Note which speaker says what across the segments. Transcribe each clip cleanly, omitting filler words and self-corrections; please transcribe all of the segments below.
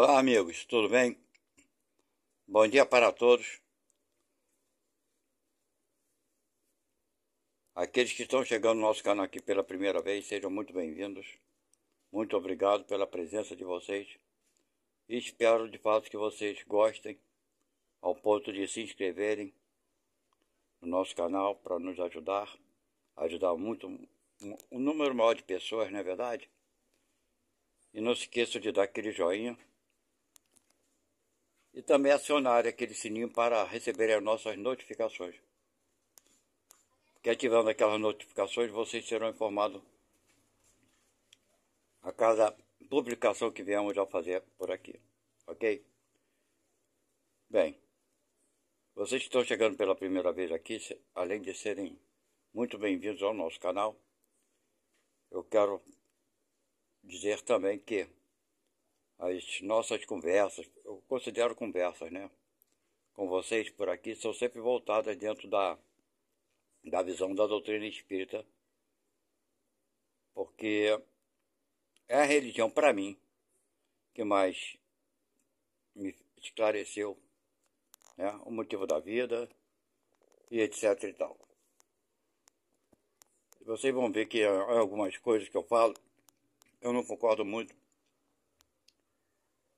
Speaker 1: Olá, amigos, tudo bem? Bom dia para todos. Aqueles que estão chegando no nosso canal aqui pela primeira vez, sejam muito bem-vindos. Muito obrigado pela presença de vocês. E espero de fato que vocês gostem, ao ponto de se inscreverem no nosso canal para nos ajudar muito um número maior de pessoas, não é verdade? E não se esqueçam de dar aquele joinha. E também acionar aquele sininho para receber as nossas notificações. Porque ativando aquelas notificações, vocês serão informados a cada publicação que viemos a fazer por aqui. Ok? Bem, vocês que estão chegando pela primeira vez aqui, além de serem muito bem-vindos ao nosso canal, eu quero dizer também que as nossas conversas, eu considero conversas, né, com vocês por aqui, são sempre voltadas dentro da visão da doutrina espírita, porque é a religião, para mim, que mais me esclareceu, né, o motivo da vida e etc e tal. Vocês vão ver que algumas coisas que eu falo, eu não concordo muito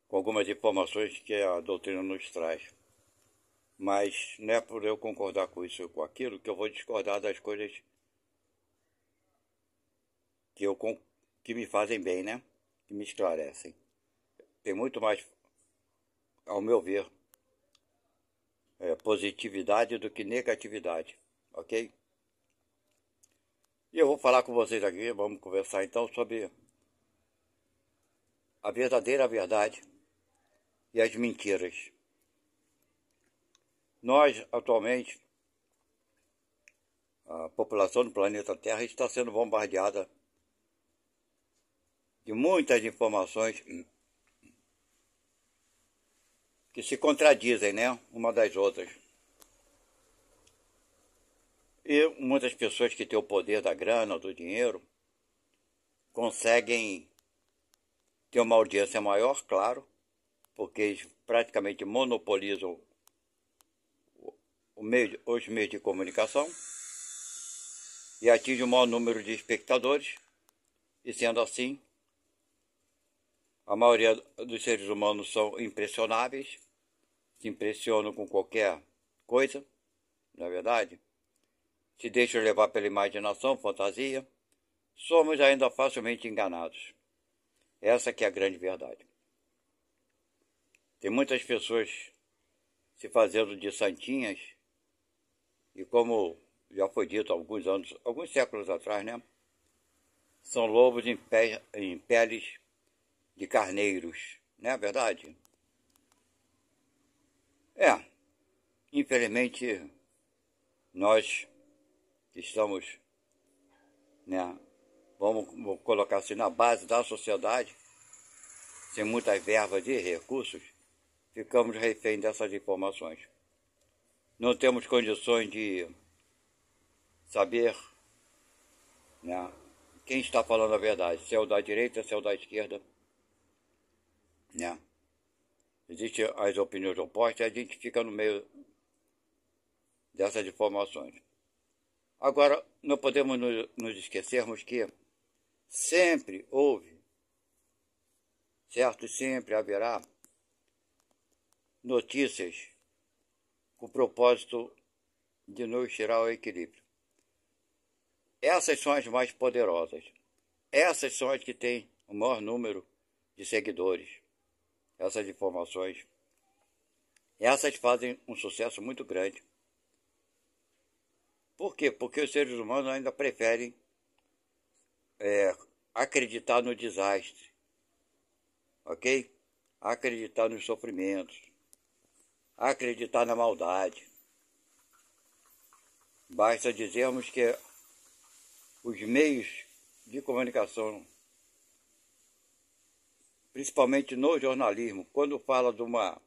Speaker 1: com algumas informações que a doutrina nos traz. Mas não é por eu concordar com isso ou com aquilo que eu vou discordar das coisas que me fazem bem, né? Que me esclarecem. Tem muito mais, ao meu ver, positividade do que negatividade, ok? E eu vou falar com vocês aqui, vamos conversar então sobre a verdadeira verdade e as mentiras. Nós, atualmente, a população do planeta Terra está sendo bombardeada de muitas informações que se contradizem, né, uma das outras. E muitas pessoas que têm o poder da grana, do dinheiro, conseguem ter uma audiência maior, claro, porque eles praticamente monopolizam os meios de comunicação e atingem o maior número de espectadores, e sendo assim, a maioria dos seres humanos são impressionáveis, se impressionam com qualquer coisa, não é verdade? Se deixam levar pela imaginação, fantasia, somos ainda facilmente enganados. Essa que é a grande verdade. Tem muitas pessoas se fazendo de santinhas, e como já foi dito há alguns séculos atrás, né? São lobos em peles de carneiros, não é verdade? Infelizmente, nós que estamos, né, vamos colocar assim, na base da sociedade, sem muitas verbas e recursos, ficamos refém dessas informações. Não temos condições de saber, né, quem está falando a verdade, se é o da direita, se é o da esquerda, né? Existem as opiniões opostas e a gente fica no meio dessas informações. Agora, não podemos nos esquecermos que sempre houve, certo? Sempre haverá notícias com o propósito de nos tirar o equilíbrio. Essas são as mais poderosas. Essas são as que têm o maior número de seguidores. Essas informações. Essas fazem um sucesso muito grande. Por quê? Porque os seres humanos ainda preferem acreditar no desastre, ok? Acreditar nos sofrimentos, acreditar na maldade. Basta dizermos que os meios de comunicação, principalmente no jornalismo, quando fala de uma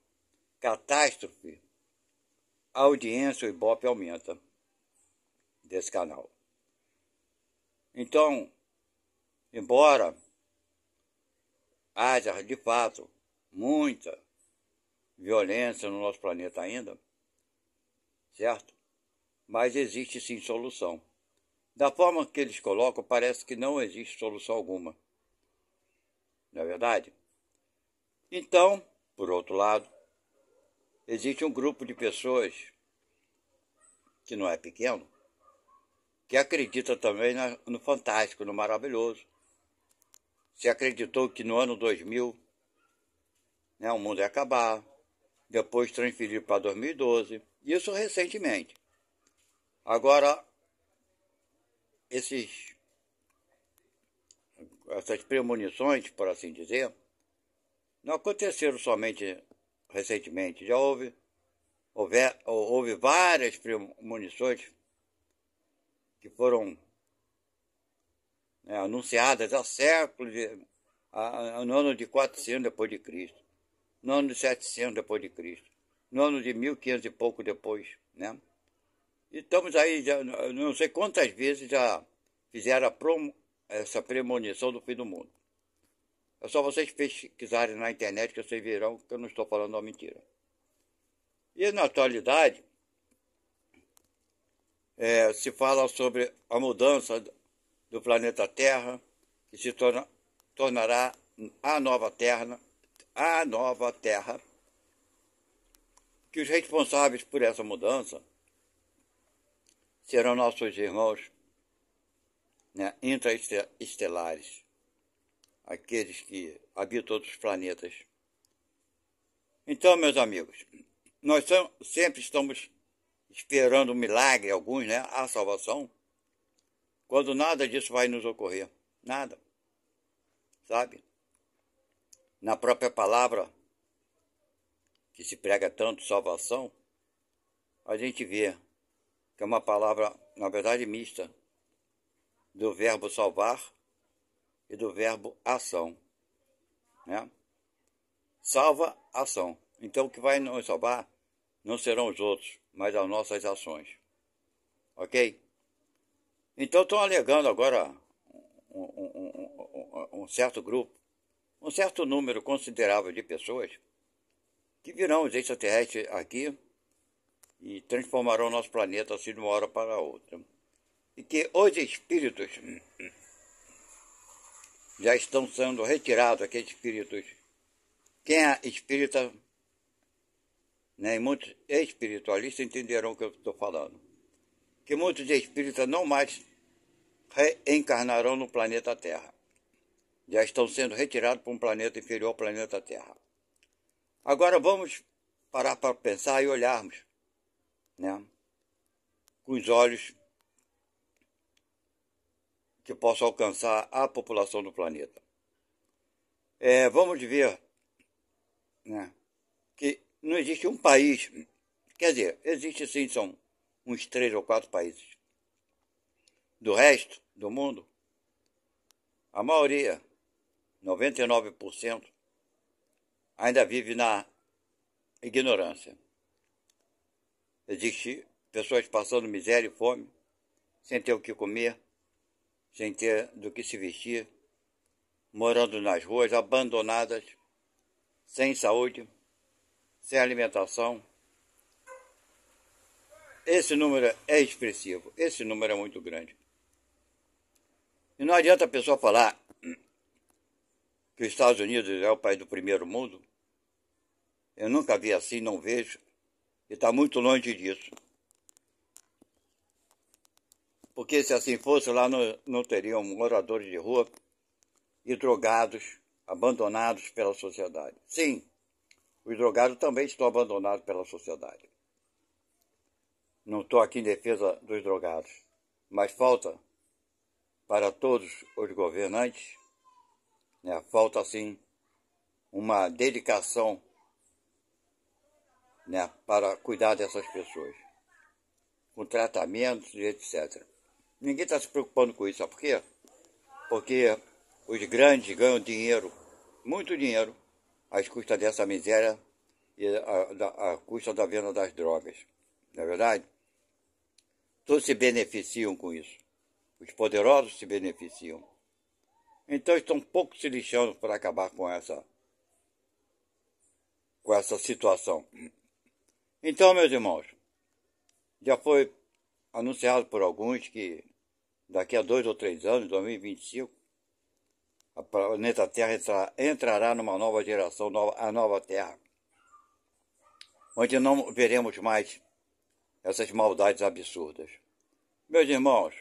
Speaker 1: catástrofe, a audiência, o Ibope aumenta desse canal. Então, embora haja, de fato, muita violência no nosso planeta ainda, certo? Mas existe sim solução. Da forma que eles colocam, parece que não existe solução alguma. Não é verdade? Então, por outro lado, existe um grupo de pessoas, que não é pequeno, que acredita também no fantástico, no maravilhoso. Se acreditou que no ano 2000, né, o mundo ia acabar, depois transferiu para 2012, isso recentemente. Agora, essas premonições, por assim dizer, não aconteceram somente recentemente. Já houve várias premonições que foram, né, anunciadas há séculos, no ano de 400 depois de Cristo, no ano de 700 depois de Cristo, no ano de 1500 e pouco depois, né? E estamos aí, já, não sei quantas vezes já fizeram essa premonição do fim do mundo. É só vocês pesquisarem na internet que vocês verão que eu não estou falando uma mentira. E na atualidade, se fala sobre a mudança do planeta Terra, que se tornará a nova Terra, que os responsáveis por essa mudança serão nossos irmãos, né, intraestelares, aqueles que habitam outros planetas. Então, meus amigos, nós sempre estamos esperando um milagre, alguns, né, a salvação, quando nada disso vai nos ocorrer. Nada. Sabe? Na própria palavra que se prega tanto, salvação, a gente vê que é uma palavra, na verdade, mista, do verbo salvar e do verbo ação, né? Salva, ação. Então, o que vai nos salvar não serão os outros, mas as nossas ações. Ok? Então, estão alegando agora um certo grupo, um certo número considerável de pessoas que virão os extraterrestres aqui e transformarão o nosso planeta assim de uma hora para outra. E que os espíritos já estão sendo retirados, aqueles espíritos. Quem é espírita, né, e muitos espiritualistas entenderão o que eu estou falando. Que muitos espíritas não mais reencarnarão no planeta Terra. Já estão sendo retirados para um planeta inferior ao planeta Terra. Agora vamos parar para pensar e olharmos, né, com os olhos que possam alcançar a população do planeta. Vamos ver, né, que não existe um país, quer dizer, existe sim, são uns 3 ou 4 países. Do resto do mundo, a maioria, 99%, ainda vive na ignorância. Existem pessoas passando miséria e fome, sem ter o que comer, sem ter do que se vestir, morando nas ruas, abandonadas, sem saúde, sem alimentação. Esse número é expressivo, esse número é muito grande. E não adianta a pessoa falar que os Estados Unidos é o país do primeiro mundo. Eu nunca vi assim, não vejo, e está muito longe disso. Porque se assim fosse, lá não teriam moradores de rua e drogados, abandonados pela sociedade. Sim, os drogados também estão abandonados pela sociedade. Não estou aqui em defesa dos drogados, mas falta para todos os governantes, né, falta assim uma dedicação, né, para cuidar dessas pessoas, com tratamentos e etc. Ninguém está se preocupando com isso, sabe por quê? Porque os grandes ganham dinheiro, muito dinheiro, às custas dessa miséria e à custa da venda das drogas. Não é verdade? Todos se beneficiam com isso. Os poderosos se beneficiam. Então estão pouco se lixando para acabar com essa com essa situação. Então, meus irmãos, já foi anunciado por alguns que daqui a 2 ou 3 anos, 2025, o planeta Terra entrará numa nova geração, a nova Terra, onde não veremos mais essas maldades absurdas. Meus irmãos,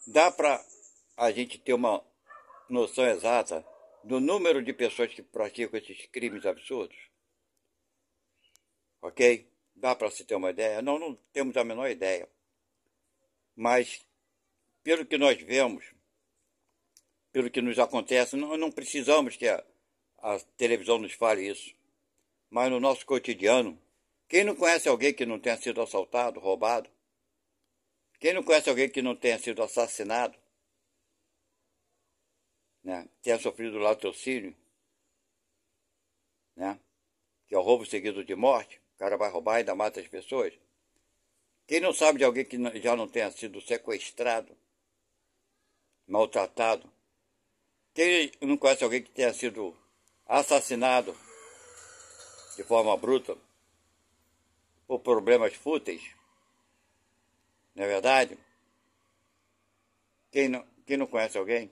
Speaker 1: dá para a gente ter uma noção exata do número de pessoas que praticam esses crimes absurdos? Ok? Dá para se ter uma ideia? Não temos a menor ideia. Mas, pelo que nós vemos, pelo que nos acontece, não precisamos que a televisão nos fale isso. Mas no nosso cotidiano, quem não conhece alguém que não tenha sido assaltado, roubado? Quem não conhece alguém que não tenha sido assassinado? Né? Tenha sofrido latrocínio? Né? Que é o roubo seguido de morte? O cara vai roubar e ainda mata as pessoas? Quem não sabe de alguém que já não tenha sido sequestrado, maltratado? Quem não conhece alguém que tenha sido assassinado de forma bruta por problemas fúteis? Não é verdade? Quem não conhece alguém?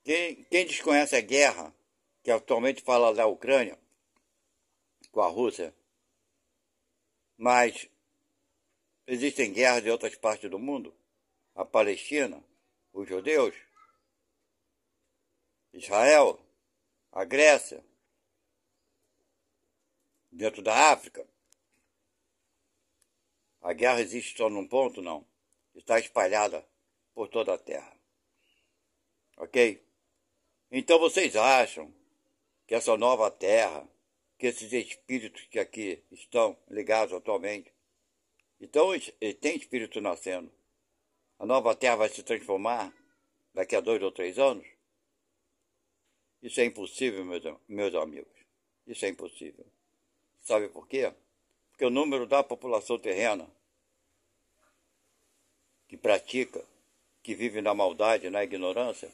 Speaker 1: Quem desconhece a guerra que atualmente fala da Ucrânia com a Rússia, mas existem guerras em outras partes do mundo? A Palestina, os judeus, Israel, a Grécia, dentro da África. A guerra existe só num ponto? Não. Está espalhada por toda a Terra. Ok? Então vocês acham que essa nova Terra, que esses espíritos que aqui estão ligados atualmente, então tem espírito nascendo, a nova Terra vai se transformar daqui a 2 ou 3 anos? Isso é impossível, meus amigos. Isso é impossível. Sabe por quê? Porque o número da população terrena que pratica, que vive na maldade, na ignorância,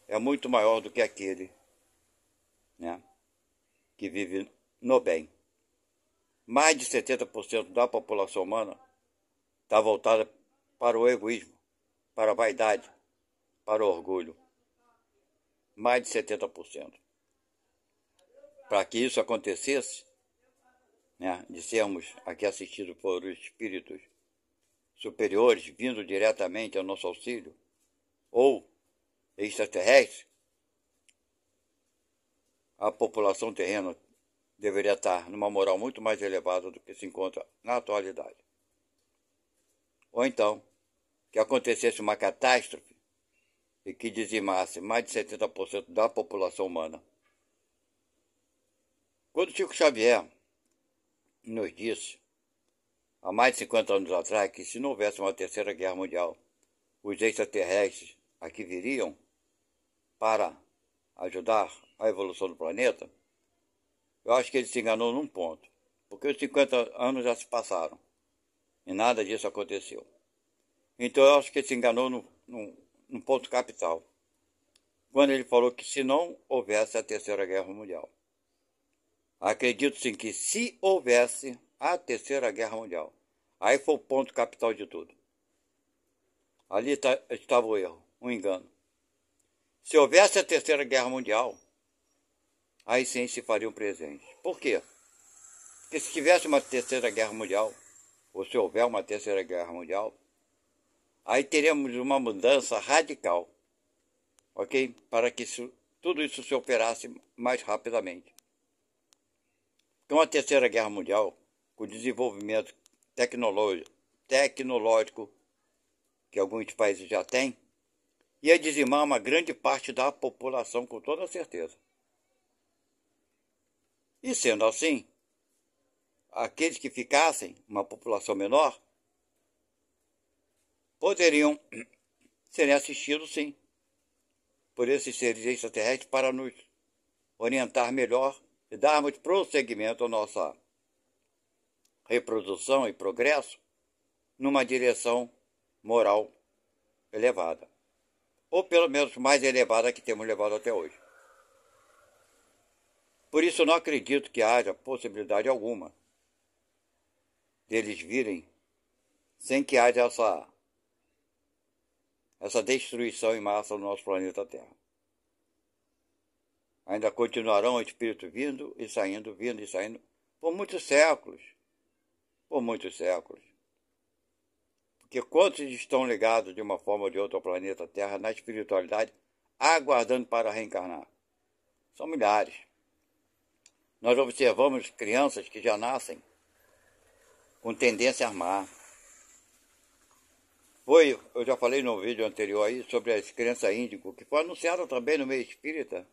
Speaker 1: é muito maior do que aquele, né, que vive no bem. Mais de 70% da população humana está voltada para o egoísmo, para a vaidade, para o orgulho. Mais de 70%. Para que isso acontecesse, né, de sermos aqui assistidos por espíritos superiores, vindo diretamente ao nosso auxílio, ou extraterrestres, a população terrena deveria estar numa moral muito mais elevada do que se encontra na atualidade. Ou então, que acontecesse uma catástrofe e que dizimasse mais de 70% da população humana. Quando Chico Xavier nos disse, há mais de 50 anos atrás, que se não houvesse uma terceira guerra mundial, os extraterrestres aqui viriam para ajudar a evolução do planeta, eu acho que ele se enganou num ponto, porque os 50 anos já se passaram e nada disso aconteceu. Então eu acho que ele se enganou num ponto capital, quando ele falou que se não houvesse a terceira guerra mundial. Acredito sim que se houvesse a terceira guerra mundial, aí foi o ponto capital de tudo. Ali estava o erro, um engano. Se houvesse a terceira guerra mundial, aí sim se faria um presente. Por quê? Porque se tivesse uma terceira guerra mundial, ou se houver uma terceira guerra mundial, aí teríamos uma mudança radical, ok? Para que tudo isso se operasse mais rapidamente. Com a terceira guerra mundial, com o desenvolvimento tecnológico que alguns países já têm, ia dizimar uma grande parte da população com toda certeza. E sendo assim, aqueles que ficassem, uma população menor, poderiam ser assistidos sim por esses seres extraterrestres para nos orientar melhor e darmos prosseguimento à nossa reprodução e progresso numa direção moral elevada. Ou pelo menos mais elevada que temos levado até hoje. Por isso eu não acredito que haja possibilidade alguma deles virem sem que haja essa destruição em massa no nosso planeta Terra. Ainda continuarão espíritos vindo e saindo, por muitos séculos. Por muitos séculos. Porque quantos estão ligados de uma forma ou de outra ao planeta Terra, na espiritualidade, aguardando para reencarnar? São milhares. Nós observamos crianças que já nascem com tendência a armar. Eu já falei no vídeo anterior aí sobre as crianças índigo, que foi anunciada também no meio espírita.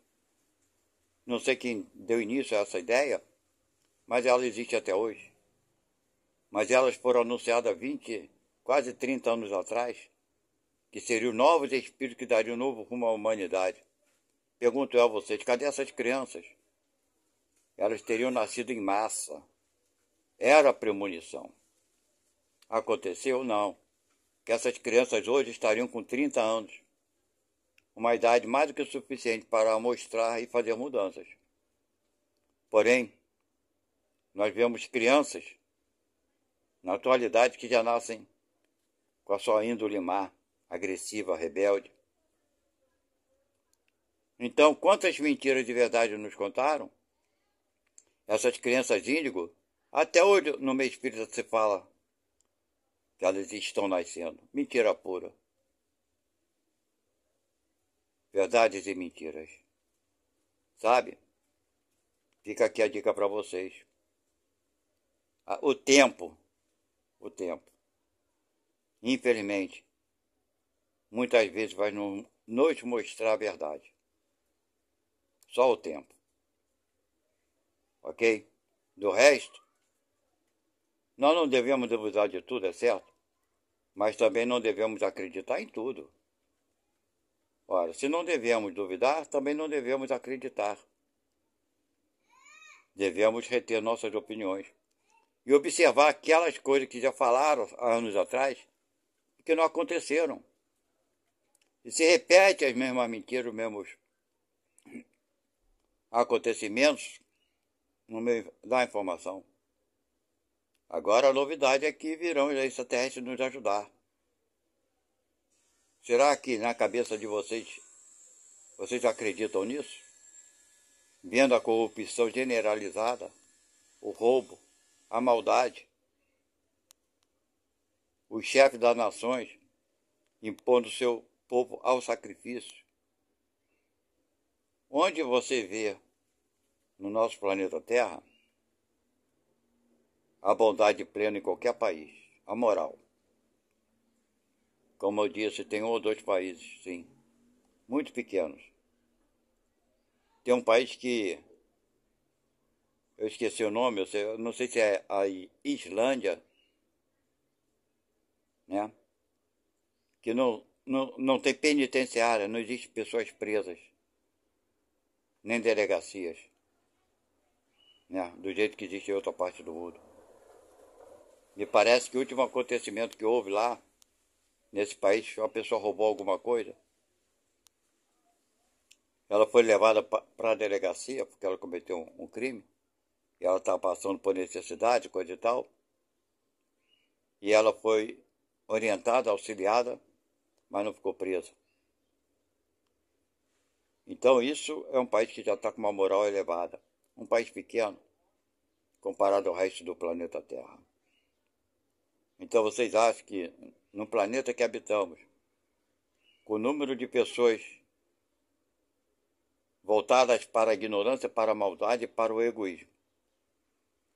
Speaker 1: Não sei quem deu início a essa ideia, mas ela existe até hoje. Mas elas foram anunciadas 20, quase 30 anos atrás, que seriam novos espíritos que dariam um novo rumo à humanidade. Pergunto eu a vocês, cadê essas crianças? Elas teriam nascido em massa. Era premonição. Aconteceu? Não. Que essas crianças hoje estariam com 30 anos. Uma idade mais do que suficiente para mostrar e fazer mudanças. Porém, nós vemos crianças, na atualidade, que já nascem com a sua índole má, agressiva, rebelde. Então, quantas mentiras de verdade nos contaram? Essas crianças índigo, até hoje no meio espírita se fala que elas estão nascendo. Mentira pura. Verdades e mentiras. Sabe? Fica aqui a dica para vocês. O tempo, infelizmente, muitas vezes vai nos mostrar a verdade. Só o tempo. Ok? Do resto, nós não devemos duvidar de tudo, é certo? Mas também não devemos acreditar em tudo. Ora, se não devemos duvidar, também não devemos acreditar. Devemos reter nossas opiniões e observar aquelas coisas que já falaram há anos atrás e que não aconteceram. E se repete as mesmas mentiras, os mesmos acontecimentos no meio da informação. Agora a novidade é que virão os extraterrestres nos ajudar. Será que na cabeça de vocês acreditam nisso? Vendo a corrupção generalizada, o roubo, a maldade, os chefes das nações impondo seu povo ao sacrifício. Onde você vê no nosso planeta Terra a bondade plena em qualquer país, a moral? Como eu disse, tem um ou dois países, sim, muito pequenos. Tem um país que eu esqueci o nome, eu não sei se é a Islândia, né? Que não tem penitenciária, não existe pessoas presas, nem delegacias, né? Do jeito que existe em outra parte do mundo. Me parece que o último acontecimento que houve lá, nesse país, uma pessoa roubou alguma coisa. Ela foi levada para a delegacia, porque ela cometeu um crime. E ela estava passando por necessidade, coisa e tal. E ela foi orientada, auxiliada, mas não ficou presa. Então isso é um país que já está com uma moral elevada. Um país pequeno, comparado ao resto do planeta Terra. Então vocês acham que no planeta que habitamos, com o número de pessoas voltadas para a ignorância, para a maldade e para o egoísmo,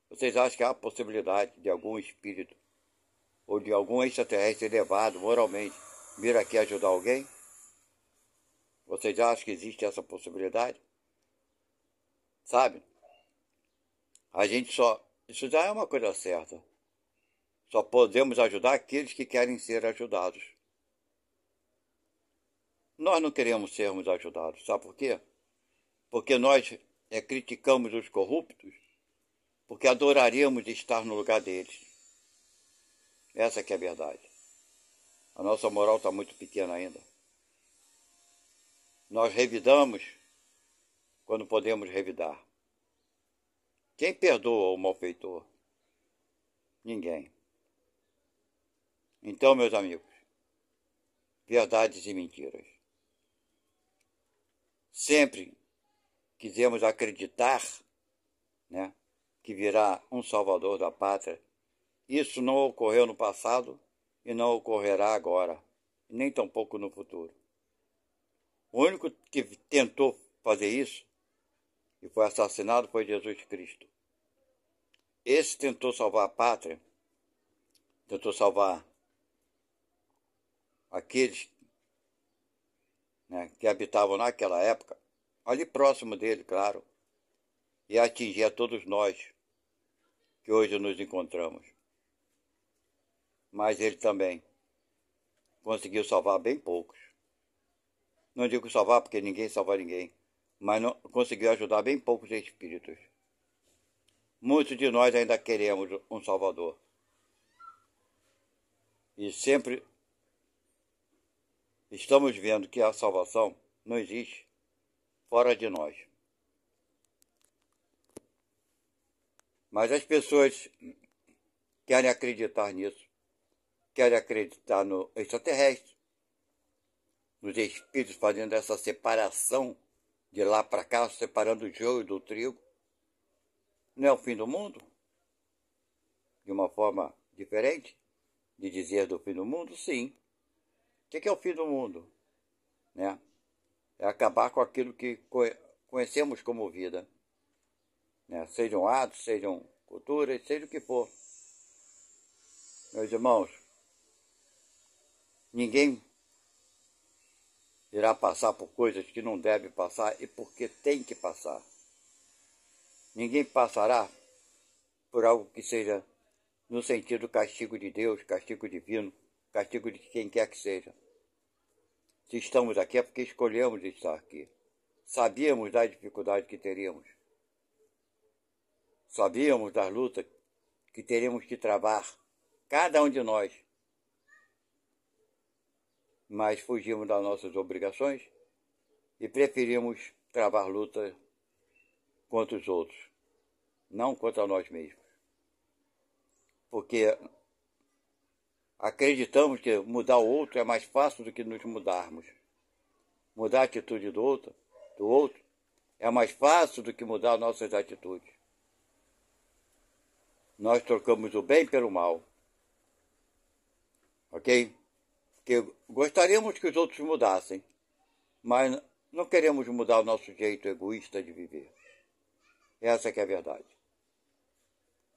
Speaker 1: vocês acham que há a possibilidade de algum espírito ou de algum extraterrestre elevado moralmente vir aqui ajudar alguém? Vocês acham que existe essa possibilidade? Sabe? Isso já é uma coisa certa. Só podemos ajudar aqueles que querem ser ajudados. Nós não queremos sermos ajudados, sabe por quê? Porque nós criticamos os corruptos, porque adoraríamos estar no lugar deles. Essa que é a verdade. A nossa moral está muito pequena ainda. Nós revidamos quando podemos revidar. Quem perdoa o malfeitor? Ninguém. Então, meus amigos, verdades e mentiras. Sempre quisemos acreditar, né, que virá um salvador da pátria. Isso não ocorreu no passado e não ocorrerá agora, nem tampouco no futuro. O único que tentou fazer isso e foi assassinado foi Jesus Cristo. Esse tentou salvar a pátria, tentou salvar aqueles, né, que habitavam naquela época, ali próximo dele, claro, e atingir a todos nós que hoje nos encontramos. Mas ele também conseguiu salvar bem poucos. Não digo salvar porque ninguém salva ninguém, mas não, conseguiu ajudar bem poucos espíritos. Muitos de nós ainda queremos um Salvador. E sempre estamos vendo que a salvação não existe fora de nós. Mas as pessoas querem acreditar nisso, querem acreditar no extraterrestre, nos espíritos fazendo essa separação de lá para cá, separando o joio do trigo. Não é o fim do mundo? De uma forma diferente de dizer do fim do mundo? Sim. O que é o fim do mundo? Né? É acabar com aquilo que conhecemos como vida. Né? Sejam atos, sejam culturas, seja o que for. Meus irmãos, ninguém irá passar por coisas que não deve passar e porque tem que passar. Ninguém passará por algo que seja no sentido castigo de Deus, castigo divino, castigo de quem quer que seja. Se estamos aqui é porque escolhemos estar aqui. Sabíamos da dificuldade que teríamos. Sabíamos das lutas que teríamos que travar, cada um de nós. Mas fugimos das nossas obrigações e preferimos travar lutas contra os outros, não contra nós mesmos. Porque acreditamos que mudar o outro é mais fácil do que nos mudarmos. Mudar a atitude do outro é mais fácil do que mudar nossas atitudes. Nós trocamos o bem pelo mal. Ok? Porque gostaríamos que os outros mudassem, mas não queremos mudar o nosso jeito egoísta de viver. Essa que é a verdade.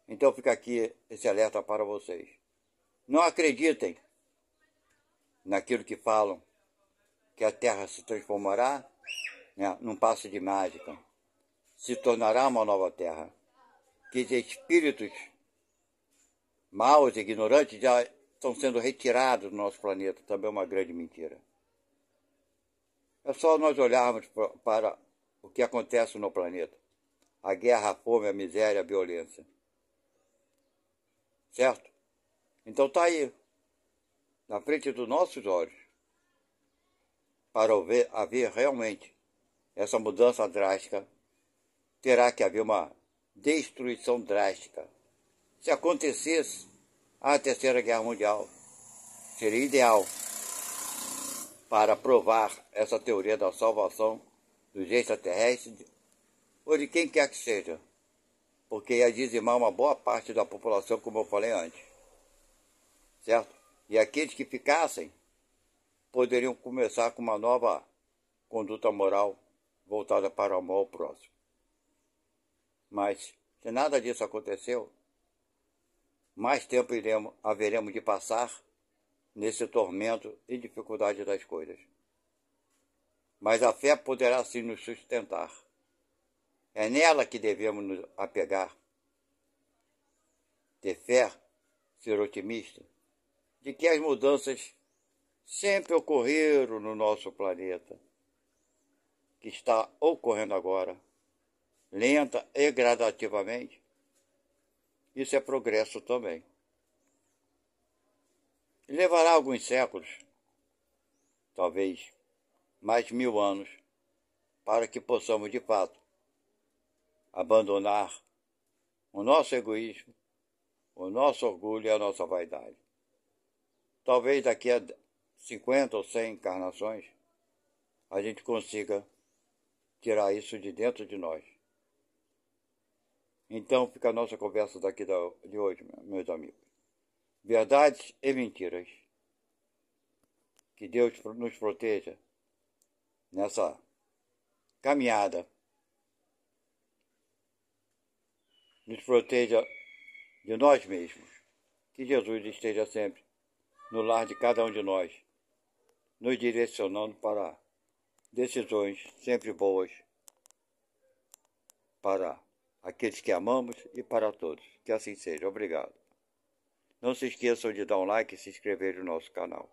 Speaker 1: Então fica aqui esse alerta para vocês. Não acreditem naquilo que falam, que a Terra se transformará, né, num passe de mágica, se tornará uma nova Terra, que os espíritos maus e ignorantes já estão sendo retirados do nosso planeta, também é uma grande mentira. É só nós olharmos para o que acontece no planeta. A guerra, a fome, a miséria, a violência. Certo? Então está aí, na frente dos nossos olhos, para haver realmente essa mudança drástica, terá que haver uma destruição drástica. Se acontecesse a Terceira Guerra Mundial, seria ideal para provar essa teoria da salvação dos extraterrestres ou de quem quer que seja, porque ia dizimar uma boa parte da população, como eu falei antes, certo? E aqueles que ficassem poderiam começar com uma nova conduta moral voltada para o amor ao próximo. Mas, se nada disso aconteceu, mais tempo haveremos de passar nesse tormento e dificuldade das coisas. Mas a fé poderá sim nos sustentar. É nela que devemos nos apegar. Ter fé, ser otimista, de que as mudanças sempre ocorreram no nosso planeta, que está ocorrendo agora, lenta e gradativamente. Isso é progresso também. Levará alguns séculos, talvez mais 1000 anos, para que possamos, de fato, abandonar o nosso egoísmo, o nosso orgulho e a nossa vaidade. Talvez daqui a 50 ou 100 encarnações a gente consiga tirar isso de dentro de nós. Então fica a nossa conversa daqui de hoje, meus amigos. Verdades e mentiras. Que Deus nos proteja nessa caminhada. Nos proteja de nós mesmos. Que Jesus esteja sempre no lar de cada um de nós, nos direcionando para decisões sempre boas para aqueles que amamos e para todos. Que assim seja. Obrigado. Não se esqueçam de dar um like e se inscrever no nosso canal.